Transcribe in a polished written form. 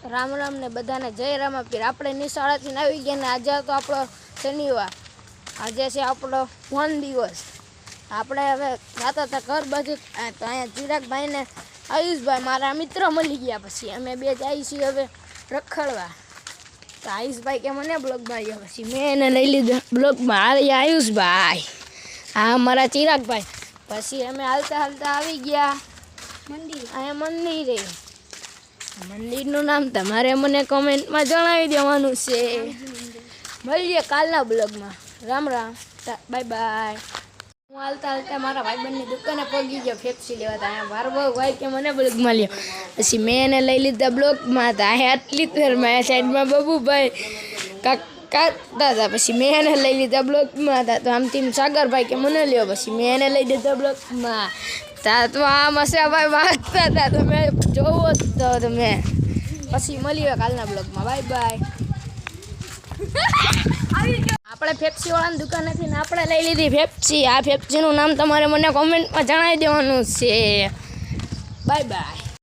રામ રામ ને બધાને જય રામાપીર। આપણે નિશાળાથી આવી ગયા ને આજે તો આપણો શનિવાર, આજે છે આપણો વન દિવસ। આપણે હવે જતા હતા ઘર બાજુ, તો અહીંયા ચિરાગભાઈ ને આયુષભાઈ મારા મિત્ર મળી ગયા। પછી અમે બે જઈએ છીએ હવે રખડવા। તો આયુષભાઈ કે મને બ્લોગમાં આવ્યા, પછી મેં એને લઈ લીધા બ્લોગમાં। આયુષભાઈ, હા મારા ચિરાગભાઈ। પછી અમે હાલતા હાલતા આવી ગયા મંદિર। અહીંયા મંદિરે, મંદિરનું નામ તમારે મને કોમેન્ટમાં જણાવી દેવાનું છે। મળીએ કાલના બ્લોગમાં। Ram Ram, bye bye. હું હાલતા હાલતા મારા ભાઈબંધની દુકાને પહોંચી ગયો ફેફસી લેવા। અહીંયા મારો ભાઈ કે મને બ્લોગમાં લ્યો, પછી મેં એને લઈ લીધા બ્લોગમાં। તો અહીંયા આટલી ધરમાં સાઈડમાં બબુભાઈ કાકતા હતા, પછી મેં એને લઈ લીધા બ્લોગમાં હતા। તો આમથી સાગરભાઈ કે મને લ્યો, પછી મેં એને લઈ દીધા બ્લોગમાં। તો આ મસાભાઈ વાગતા હતા, તમે જોવો તો તમે। પછી મળીએ કાલના બ્લોગમાં, બાય બાય। આપણે ફેફસી વાળાની દુકાનેથી આપણે લઈ લીધી ફેફસી। આ ફેફસીનું નામ તમારે મને કોમેન્ટમાં જણાવી દેવાનું છે। Bye bye.